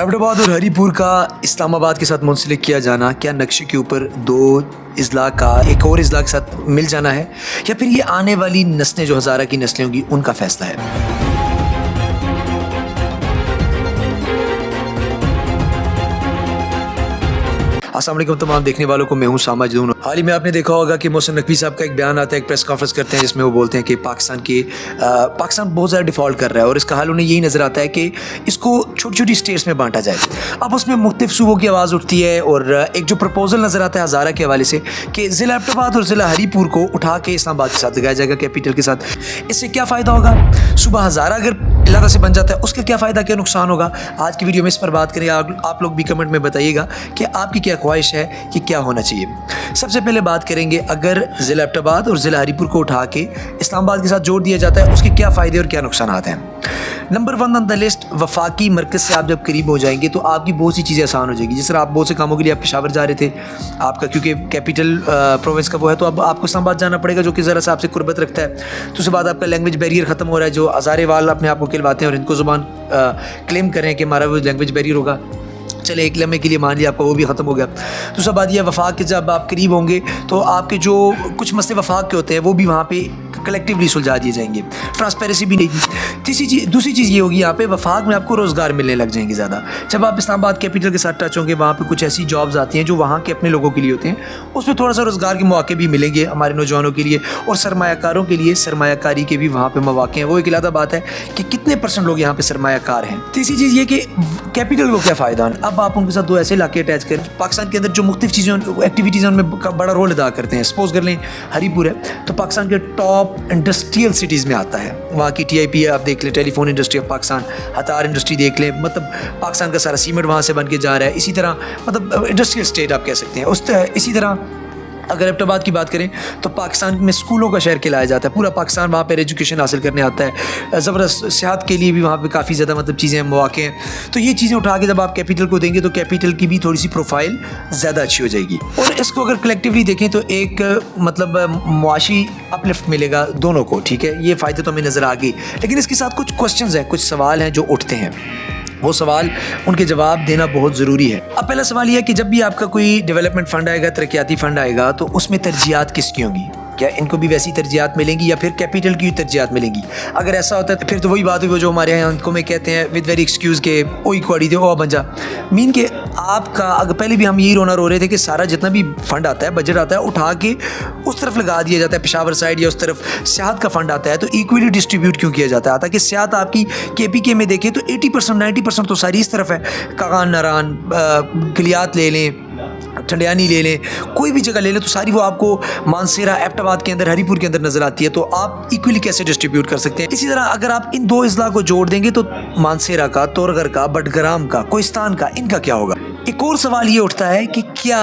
एबटाबाद और हरीपुर का इस्लामाबाद के साथ मुंसलिक किया जाना क्या नक्शे के ऊपर दो अजला का एक और अजला के साथ मिल जाना है, या फिर ये आने वाली नस्लें जो हज़ारा की नस्लें होंगी उनका फ़ैसला है। अस्सलाम वालेकुम तमाम देखने वालों को, मैं हूं सामा जदून। हाल ही में आपने देखा होगा कि मोहसिन नकवी साहब का एक बयान आता है, एक प्रेस कॉन्फ्रेंस करते हैं जिसमें वो बोलते हैं कि पाकिस्तान बहुत ज़्यादा डिफ़ॉल्ट कर रहा है और इसका हल उन्हें यही नज़र आता है कि इसको छोटी छोटी स्टेट्स में बांटा जाए। अब उसमें मुख्तलिफ सूबों की आवाज़ उठती है और एक जो प्रपोजल नज़र आता है हज़ारा के हवाले से कि ज़िला एबटाबाद और ज़िला हरीपुर को उठा के इस्लामाबाद के साथ लगाया जाएगा, कैपिटल के साथ। इससे क्या फ़ायदा होगा? सुबह हज़ारा अगर इलाका से बन जाता है उसका क्या फ़ायदा, क्या नुकसान होगा? आज की वीडियो में इस पर बात करें। आप लोग भी कमेंट में बताइएगा कि आपकी क्या ख्वाहिश है कि क्या होना चाहिए। सबसे पहले बात करेंगे, अगर ज़िला एबटाबाद और ज़िला हरीपुर को उठा के इस्लामाबाद के साथ जोड़ दिया जाता है उसके क्या फ़ायदे और क्या नुकसान हैं। नंबर 1 ऑन द लिस्ट, वफाकी मरकज़ से आप जब करीब हो जाएंगे तो आपकी बहुत सी चीज़ें आसान हो जाएगी। जिस तरह आप बहुत से कामों के लिए आप पेशावर जा रहे थे, आपका क्योंकि कैपिटल प्रोविंस का वो है, तो अब आपको इस्लामाबाद जाना पड़ेगा जो कि ज़रा सा आपसे कुर्बत रखता है। तो उसके बाद आपका लैंग्वेज बैरियर ख़त्म हो रहा है, जो हज़ारे वाल अपने आप को कहलवाते हैं और इनको ज़ुबान क्लेम करें कि हमारा वो लैंग्वेज बैरियर होगा। चले एक लम्हे के लिए मान लिया आपका वो भी ख़त्म हो गया। दूसरा बात यह, वफाक के जब आप करीब होंगे तो आपके जो कुछ मसले वफाक के होते हैं वो भी वहाँ पे कलेक्टिवली सुलझा दिए जाएंगे, ट्रांसपेरेंसी भी नहीं। दूसरी चीज़ ये होगी, यहाँ पे वफाक में आपको रोज़गार मिलने लग जाएंगे ज़्यादा। जब आप इस्लामाबाद कैपिटल के साथ टच होंगे, वहाँ पे कुछ ऐसी जॉब्स आती हैं जो वहाँ के अपने लोगों के लिए होते हैं, उसमें थोड़ा सा रोज़गार के मौके भी मिलेंगे हमारे नौजवानों के लिए, और सरमायाकारों के लिए सरमायाकारी के भी वहाँ पे मौके हैं। वो एक अलग बात है कि कितने % लोग यहाँ पे सरमायाकार हैं। तीसरी चीज़ ये कि कैपिटल को क्या फ़ायदा है। अब आप उनके साथ दो ऐसे इलाके अटैच करें पाकिस्तान के अंदर जो मुख्तलिफ चीज़ें एक्टिविटीज़ हैं उनमें बड़ा रोल अदा करते हैं। सपोज कर लें हरीपुर है तो पाकिस्तान के टॉप इंडस्ट्रियल सिटीज़ में आता है। वहाँ की TIP आप देख लें, टेलीफोन इंडस्ट्री ऑफ पाकिस्तान, हतार इंडस्ट्री देख लें, मतलब पाकिस्तान का सारा सीमेंट वहाँ से बन के जा रहा है। इसी तरह मतलब इंडस्ट्रियल स्टेट आप कह सकते हैं। इसी तरह अगर एबटाबाद की बात करें तो पाकिस्तान में स्कूलों का शहर कहलाया जाता है। पूरा पाकिस्तान वहाँ पर एजुकेशन हासिल करने आता है। ज़बरदस्त सेहत के लिए भी वहाँ पे काफ़ी ज़्यादा मतलब चीज़ें मौके हैं। तो ये चीज़ें उठा के जब आप कैपिटल को देंगे तो कैपिटल की भी थोड़ी सी प्रोफाइल ज़्यादा अच्छी हो जाएगी। और इसको अगर कलेक्टिवली देखें तो एक मतलब मुआशी अपलिफ्ट मिलेगा दोनों को, ठीक है। ये फ़ायदे तो हमें नज़र आ गई, लेकिन इसके साथ कुछ क्वेश्चंस हैं, कुछ सवाल हैं जो उठते हैं। वो सवाल उनके जवाब देना बहुत ज़रूरी है। अब पहला सवाल यह है कि जब भी आपका कोई डेवलपमेंट फ़ंड आएगा, तरक्याती फ़ंड आएगा, तो उसमें तरजीहात किसकी होंगी? क्या इनको भी वैसी तरजीहात मिलेंगी या फिर कैपिटल की तरजीहात मिलेंगी? अगर ऐसा होता है तो फिर तो वही बात हुई, वो जो हमारे यहाँ उनको में कहते हैं विद वेरी एक्सक्यूज़ के ओ इक्वाड़ी दे ओ बन जा। मीन के आपका अगर पहले भी हम यही रो रहे थे कि सारा जितना भी फंड आता है, बजट आता है, उठा के उस तरफ लगा दिया जाता है, पेशावर साइड या उस तरफ सेहत का फ़ंड आता है, तो इक्वली डिस्ट्रीब्यूट क्यों किया जाता है? ताकि सेहत आपकी KPK में देखें तो 80% 90% तो सारी इस तरफ है। कागान नारान गलियात ले लें, ठंडियानी ले लें, कोई भी जगह ले लें, तो सारी वो आपको मानसेरा एबटाबाद के अंदर, हरीपुर के अंदर नज़र आती है। तो आप इक्वली कैसे डिस्ट्रीब्यूट कर सकते हैं? इसी तरह अगर आप इन दो अजला को जोड़ देंगे तो मानसेरा का, तोरगर का, बडग्राम का, कोहिस्तान का, इनका क्या होगा? एक और सवाल ये उठता है कि क्या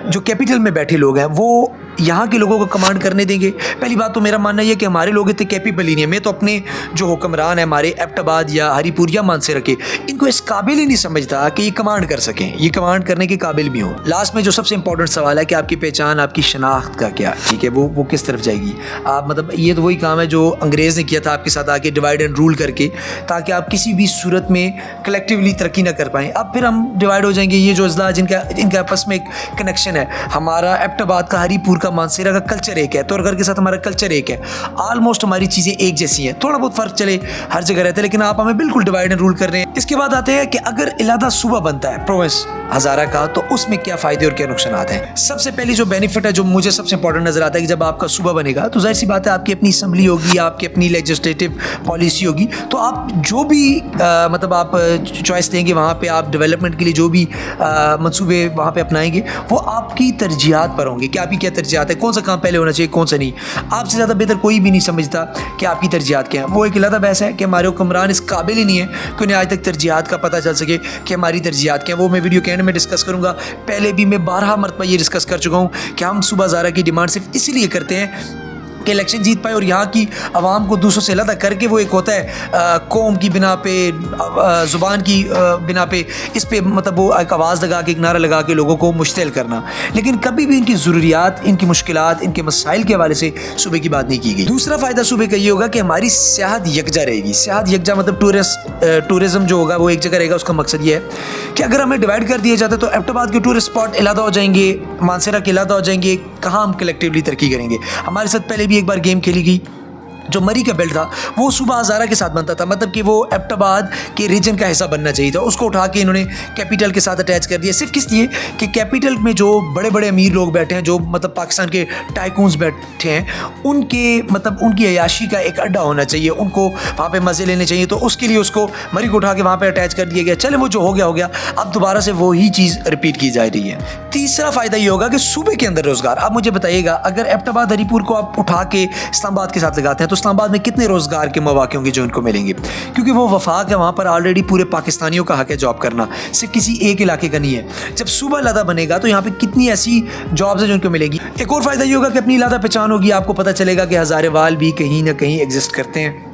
जो कैपिटल में बैठे लोग हैं वो यहाँ के लोगों को कमांड करने देंगे? पहली बात तो मेरा मानना यह कि हमारे लोग इतने कैपेबल ही नहीं है। मैं तो अपने जो हुक्मरान है हमारे एबटाबाद या हरीपुर या मानसेरा के, इनको इस काबिल ही नहीं समझता कि ये कमांड कर सकें, ये कमांड करने के काबिल भी हो। लास्ट में जो सबसे इंपॉर्टेंट सवाल है कि आपकी पहचान, आपकी शनाख्त का क्या, ठीक है, वो किस तरफ जाएगी? आप मतलब ये तो वही काम है जो अंग्रेज़ ने किया था आपके साथ आके, डिवाइड एंड रूल करके, ताकि आप किसी भी सूरत में कलेक्टिवली तरक्की ना कर पाएँ। अब फिर हम डिवाइड हो जाएंगे। ये जो अजला इनका आपस में एक कनेक्शन है, हमारा एबटाबाद का, हरीपुर का, मानसेरा का कल्चर एक है, तोरगर के साथ हमारा कल्चर एक है, ऑलमोस्ट हमारी चीज़ें एक जैसी हैं। थोड़ा बहुत फ़र्क चले हर जगह रहता है, लेकिन आप हमें बिल्कुल डिवाइड एंड रूल कर रहे हैं। इसके बाद आते हैं कि अगर इलादा सूबा बनता है प्रोविंस हज़ारा का, तो उसमें क्या फ़ायदे और क्या नुकसान हैं। सबसे पहले जो बेनिफिट है, जो मुझे सबसे इंपॉर्टेंट नज़र आता है कि जब आपका सूबा बनेगा तो जाहिर सी बात है आपकी अपनी असम्बली होगी, आपकी अपनी लेजिस्लेटिव पॉलिसी होगी, तो आप जो भी मतलब आप चॉइस देंगे वहाँ पर, आप डेवलपमेंट के लिए जो भी मनसूबे वहाँ पर अपनाएंगे वो आपकी तरजीहात पर होंगे कि आपकी क्या तरजीहात है, कौन सा काम पहले होना चाहिए, कौन सा नहीं। आपसे ज़्यादा बेहतर कोई भी नहीं समझता कि आपकी तरजीहात क्या है। वो एक अलग बहस है कि हमारे हुक्मरान इस काबिल ही नहीं है कि उन्हें आज तक तरजीहात का पता चल सके कि हमारी तरजीहात क्या है। वो मैं वीडियो के एंड में डिस्कस करूँगा। पहले भी मैं 12 मरतबा ये डिस्कस कर चुका हूँ कि हम सूबा हज़ारा की डिमांड सिर्फ इसीलिए करते हैं कि इलेक्शन जीत पाए और यहाँ की आवाम को दूसरों से अलग करके वो एक होता है कौम की बिना पे ज़ुबान की बिना पे इस पे मतलब वो एक आवाज़ लगा के एक नारा लगा के लोगों को मुश्तिल करना, लेकिन कभी भी इनकी ज़रूरियात, इनकी मुश्किलात, इनके मसाइल के हवाले से सूबे की बात नहीं की गई। दूसरा फ़ायदा सूबे का ये होगा कि हमारी सियाहत यकजा रहेगी। सियाहत यकजा मतलब टूरिज़म जो होगा वो एक जगह रहेगा। उसका मकसद ये है कि अगर हमें डिवाइड कर दिया जाता है तो एबटाबाद के टूरिस्ट स्पॉट अलहदा हो जाएंगे, मानसरा के अलहदा हो जाएंगे, कहाँ हम कलेक्टिवली तरक्की करेंगे। हमारे साथ पहले भी एक बार गेम खेली गई, जो मरी का बेल्ट था वो सूबा हज़ारा के साथ बनता था, मतलब कि वो एबटाबाद के रीजन का हिस्सा बनना चाहिए था। उसको उठा के इन्होंने कैपिटल के साथ अटैच कर दिया, सिर्फ किस लिए कि कैपिटल में जो बड़े बड़े अमीर लोग बैठे हैं, जो मतलब पाकिस्तान के टाइकून्स बैठे हैं, उनके मतलब उनकी अयाशी का एक अड्डा होना चाहिए, उनको वहाँ पे मज़े लेने चाहिए। तो उसके लिए उसको मरी को उठा के वहाँ पर अटैच कर दिया गया। चले वो जो हो गया, अब दोबारा से वही चीज़ रिपीट की जा रही है। तीसरा फ़ायदा ये होगा कि सूबे के अंदर रोज़गार। आप मुझे बताइएगा, अगर एबटाबाद हरीपुर को आप उठा के इस्लामाबाद के साथ लगाते हैं तो इस्लामाबाद में कितने रोज़गार के मौके होंगे जो इनको मिलेंगे, क्योंकि वो वफाक है, वहाँ पर ऑलरेडी पूरे पाकिस्तानियों का हक है जॉब करना, सिर्फ किसी एक इलाके का नहीं है। जब सूबा अलहदा बनेगा तो यहाँ पे कितनी ऐसी जॉब्स हैं जो इनको मिलेगी। एक और फ़ायदा ये होगा कि अपनी अलहदा पहचान होगी, आपको पता चलेगा कि हज़ारेवाल भी कहीं ना कहीं एग्जिस्ट करते हैं।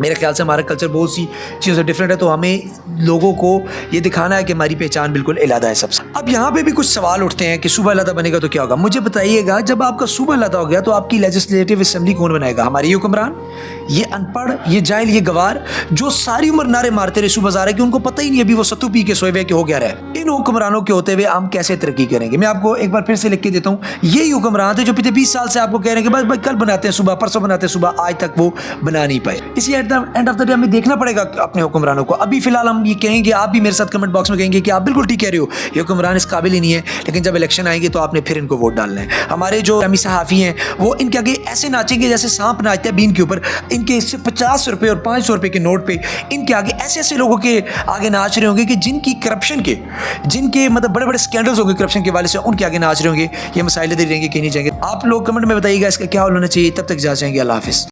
मेरे ख्याल से हमारा कल्चर बहुत सी चीज़ों से डिफरेंट है, तो हमें लोगों को ये दिखाना है कि हमारी पहचान बिल्कुल अलहदा है सबसे। अब यहाँ पे भी कुछ सवाल उठते हैं कि सूबा अलहदा बनेगा तो क्या होगा। मुझे बताइएगा, जब आपका सूबा अलहदा हो गया तो आपकी लेजिस्लेटिव असेंबली कौन बनाएगा? हमारे हुक्मरान, ये अनपढ़, ये जाहिल, ये गवार जो सारी उम्र नारे मारते रहे सूबा हज़ारा कि उनको पता ही नहीं अभी वो सत्तू पी के सोए हुए कि हो गया रहे। इन हुक्मरानों के होते हुए हम कैसे तरक्की करेंगे? मैं आपको एक बार फिर से लिख के देता हूँ, यही हुक्मरान थे जो पिछले 20 साल से आपको कह रहे हैं कि बस भाई कल बनाते हैं सुबह, परसों बनाते हैं सुबह, आज तक वो बना नहीं पाए। इसी at the end of the day हमें देखना पड़ेगा अपने हुक्मरानों को। अभी फिलहाल हम ये कहेंगे, आप भी मेरे साथ कमेंट बॉक्स में कहेंगे कि आप बिल्कुल ठीक कह रहे हो, ये हुक्मरान इस काबिल ही नहीं है, लेकिन जब इलेक्शन आएंगे तो आपने फिर इनको वोट डालना है। हमारे जो अमी सहाफ़ी हैं वो इनके आगे ऐसे नाचेंगे जैसे सांप नाचते हैं बीन के ऊपर। इनके सिर्फ 50 रुपये और 500 रुपये के नोट पे इनके आगे ऐसे ऐसे लोगों के आगे नाच रहे होंगे कि जिनकी करप्शन के, जिनके मतलब बड़े बड़े स्कैंडल्स होंगे करप्शन के वाले से, उनके आगे नाच रहे होंगे। ये मसाइल दे रहेंगे कि नहीं जाएंगे। आप लोग कमेंट में बताइएगा इसका क्या हल होना चाहिए। तब तक जा जाएंगे। अल्लाह हाफिज़।